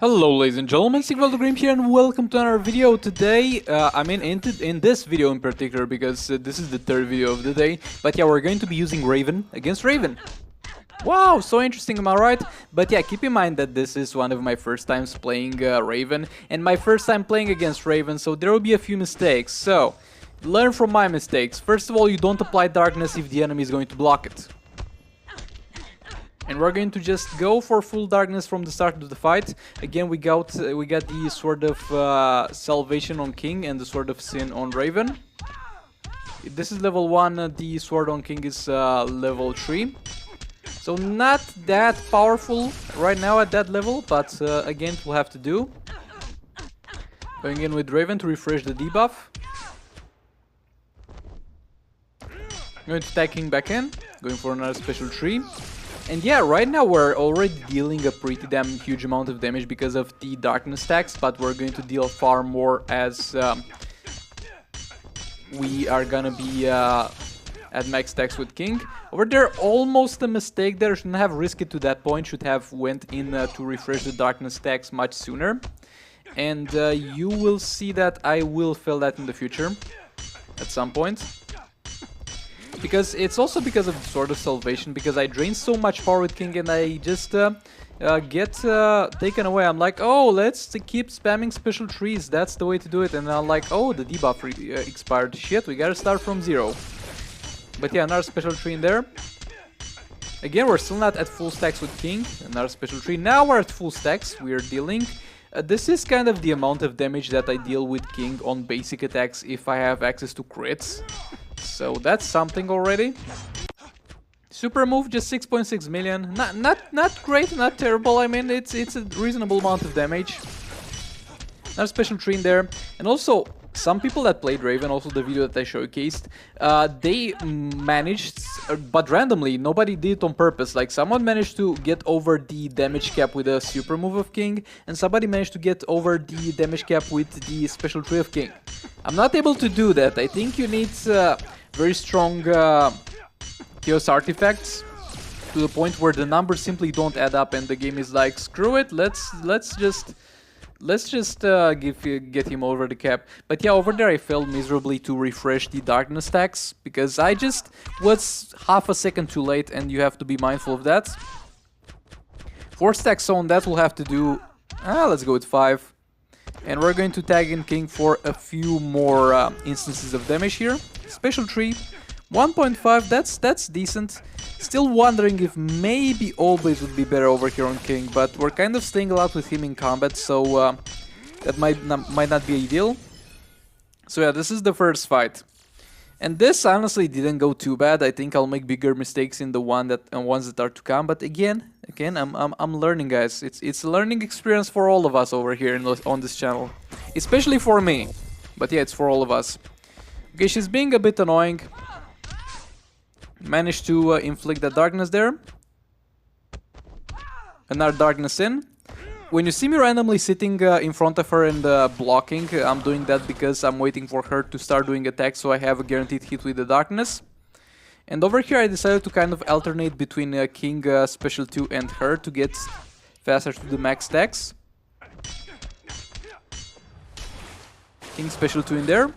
Hello ladies and gentlemen, thewierdguy here and welcome to another video today. In this video in particular, because this is the third video of the day. But yeah, we're going to be using Raven against Raven. Wow, so interesting, am I right? But yeah, keep in mind that this is one of my first times playing Raven. And my first time playing against Raven, so there will be a few mistakes. So, learn from my mistakes. First of all, you don't apply darkness if the enemy is going to block it. And we're going to just go for full darkness from the start of the fight. Again, we got the Sword of Salvation on King and the Sword of Sin on Raven. This is level 1, the Sword on King is level 3. So not that powerful right now at that level, but again, it will have to do. Going in with Raven to refresh the debuff. Going to tag King back in, going for another special 3. And yeah, right now we're already dealing a pretty damn huge amount of damage because of the darkness stacks, but we're going to deal far more as we are gonna be at max stacks with King. Over there, almost a mistake there, shouldn't have risked it to that point, should have went in to refresh the darkness stacks much sooner. And you will see that I will fail that in the future, at some point. Because it's also because of the Sword of Salvation, because I drain so much power with King and I just get taken away. I'm like, oh, let's keep spamming special trees, that's the way to do it. And I'm like, oh, the debuff expired. Shit, we gotta start from 0. But yeah, another special tree in there. Again, we're still not at full stacks with King. Another special tree. Now we're at full stacks. We're dealing. This is kind of the amount of damage that I deal with King on basic attacks if I have access to crits. So that's something already. Super move, just 6.6 million. Not great, not terrible. I mean, it's a reasonable amount of damage. Another special tree in there. And also, some people that played Raven, also the video that I showcased, they managed, but randomly, nobody did it on purpose. Like, someone managed to get over the damage cap with a super move of King, and somebody managed to get over the damage cap with the special tree of King. I'm not able to do that. I think you need very strong chaos artifacts to the point where the numbers simply don't add up, and the game is like, screw it, let's just get him over the cap. But yeah, over there I failed miserably to refresh the darkness stacks because I just was half a second too late, and you have to be mindful of that. 4 stacks on, that will have to do. Let's go with 5. And we're going to tag in King for a few more instances of damage here. Special tree, 1.5, that's decent. Still wondering if maybe All-Blaze would be better over here on King, but we're kind of staying a lot with him in combat, so that might not be ideal. So yeah, this is the first fight. And this honestly didn't go too bad. I think I'll make bigger mistakes in the ones that are to come, but again, I'm learning, guys. It's a learning experience for all of us over here on this channel, especially for me. But yeah, it's for all of us. Okay, she's being a bit annoying. Managed to inflict the darkness there. Another darkness in. When you see me randomly sitting in front of her and blocking, I'm doing that because I'm waiting for her to start doing attacks, so I have a guaranteed hit with the darkness. And over here I decided to kind of alternate between King Special 2 and her to get faster to the max stacks. King Special 2 in there.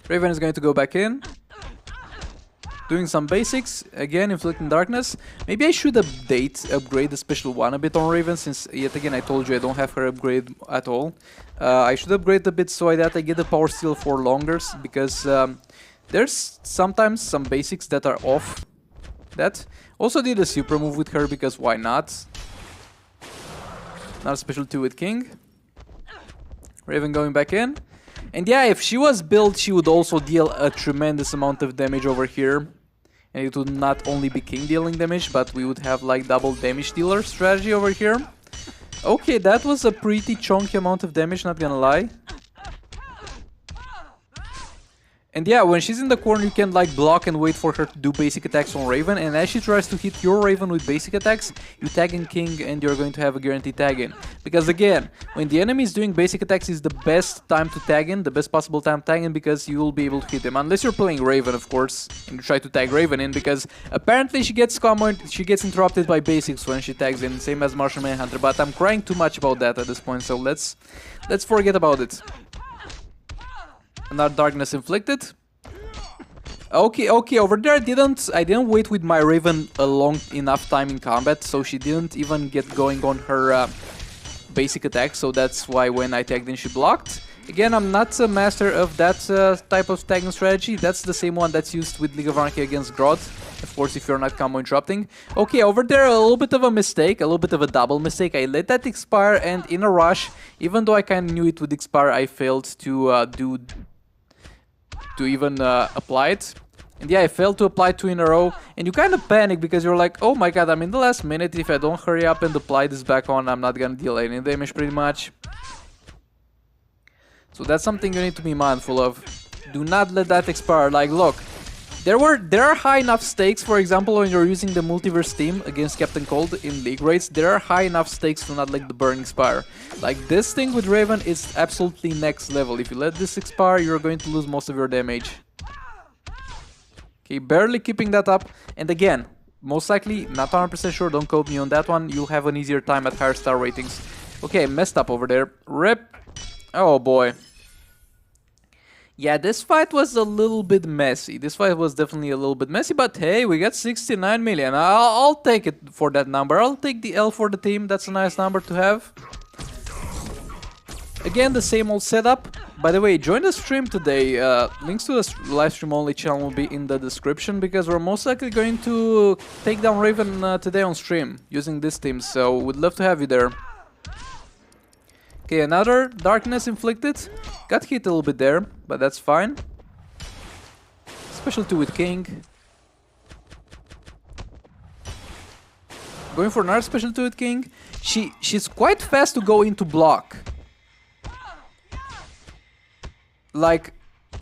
Raven is going to go back in. Doing some basics, again inflicting darkness. Maybe I should upgrade the special 1 a bit on Raven, since yet again I told you I don't have her upgrade at all. I should upgrade a bit so that I get the power steal for longer, because there's sometimes some basics that are off that. Also did a super move with her, because why not? Another special 2 with King. Raven going back in. And yeah, if she was built, she would also deal a tremendous amount of damage over here. And it would not only be King dealing damage, but we would have like double damage dealer strategy over here. Okay, that was a pretty chunky amount of damage, not gonna lie. And yeah, when she's in the corner, you can like block and wait for her to do basic attacks on Raven. And as she tries to hit your Raven with basic attacks, you tag in King and you're going to have a guaranteed tag in. Because again, when the enemy is doing basic attacks is the best time to tag in, the best possible time to tag in, because you will be able to hit him. Unless you're playing Raven, of course, and you try to tag Raven in, because apparently she gets interrupted by basics when she tags in, same as Martian Manhunter, but I'm crying too much about that at this point, so let's forget about it. Another Darkness Inflicted. Okay, over there I didn't wait with my Raven a long enough time in combat, so she didn't even get going on her basic attack, so that's why when I tagged in she blocked. Again, I'm not a master of that type of tagging strategy. That's the same one that's used with League of Anarchy against Grodd, of course, if you're not combo interrupting. Okay, over there a little bit of a mistake, a little bit of a double mistake. I let that expire, and in a rush, even though I kind of knew it would expire, I failed to even apply it. And yeah, I failed to apply 2 in a row, and you kind of panic because you're like, oh my god, I'm in the last minute. If I don't hurry up and apply this back on, I'm not gonna deal any damage pretty much. So that's something you need to be mindful of. Do not let that expire. Like, look, there are high enough stakes. For example, when you're using the multiverse team against Captain Cold in league raids, there are high enough stakes to not let the burn expire. Like, this thing with Raven is absolutely next level. If you let this expire, you're going to lose most of your damage. Okay, barely keeping that up. And again, most likely, not 100% sure, don't quote me on that one. You'll have an easier time at higher star ratings. Okay, messed up over there. Rip. Oh boy. Yeah, this fight was a little bit messy. This fight was definitely a little bit messy, but hey, we got 69 million. I'll take it for that number. I'll take the L for the team. That's a nice number to have. Again, the same old setup. By the way, join the stream today. Links to the live stream only channel will be in the description, because we're most likely going to take down Raven today on stream using this team, so would love to have you there. Okay, another Darkness Inflicted. Got hit a little bit there, but that's fine. Special 2 with King. Going for another special 2 with King. She's quite fast to go into block. Like,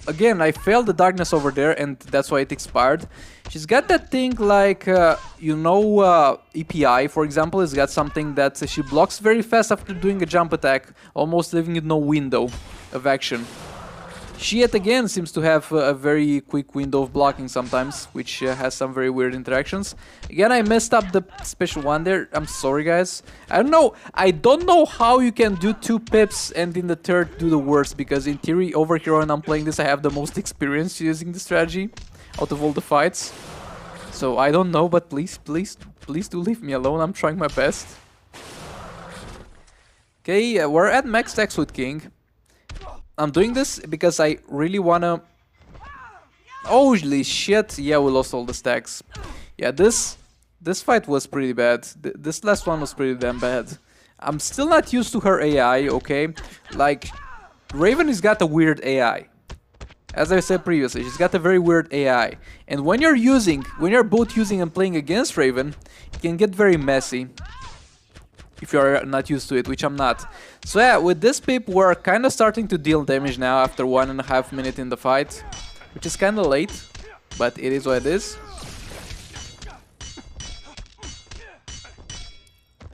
again, I failed the Darkness over there, and that's why it expired. She's got that thing like, EPI, for example, has got something that she blocks very fast after doing a jump attack, almost leaving it no window of action. She yet again seems to have a very quick window of blocking sometimes, which has some very weird interactions. Again, I messed up the special one there. I'm sorry, guys. I don't know how you can do 2 pips and in the third do the worst, because in theory, over here when I'm playing this, I have the most experience using the strategy out of all the fights. So I don't know, but please do leave me alone. I'm trying my best. Okay, we're at max stacks with King. I'm doing this because I really wanna... Holy shit! Yeah, we lost all the stacks. Yeah, this fight was pretty bad. This last one was pretty damn bad. I'm still not used to her AI, okay? Like, Raven has got a weird AI. As I said previously, she's got a very weird AI. And when you're both using and playing against Raven, it can get very messy. If you're not used to it, which I'm not. So yeah, with this pip, we're kind of starting to deal damage now after 1.5 minutes in the fight, which is kind of late, but it is what it is.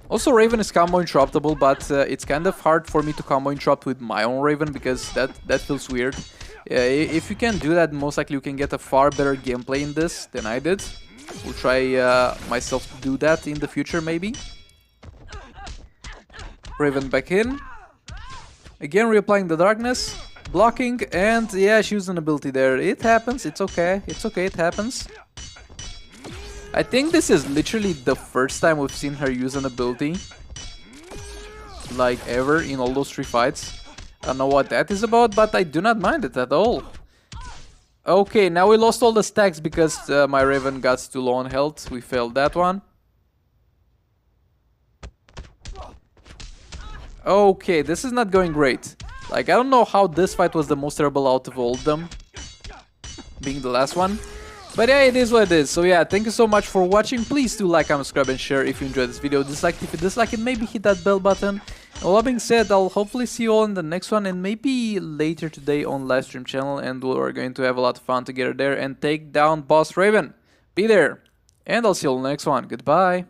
Also, Raven is combo interruptible, but it's kind of hard for me to combo interrupt with my own Raven, because that feels weird. If you can do that, most likely you can get a far better gameplay in this than I did. We'll try myself to do that in the future, maybe. Raven back in. Again, reapplying the Darkness. Blocking, and yeah, she used an ability there. It happens, it's okay. It's okay, it happens. I think this is literally the first time we've seen her use an ability. Like, ever, in all those 3 fights. I don't know what that is about, but I do not mind it at all. Okay, now we lost all the stacks because my Raven got too low on health. We failed that one. Okay, this is not going great. Like, I don't know how this fight was the most terrible out of all of them, being the last one. But yeah, it is what it is. So yeah, thank you so much for watching. Please do like, comment, subscribe, and share if you enjoyed this video. Dislike if you dislike it, maybe hit that bell button. And all that being said, I'll hopefully see you all in the next one, and maybe later today on live stream channel, and we're going to have a lot of fun together there and take down Boss Raven. Be there, and I'll see you all in the next one. Goodbye.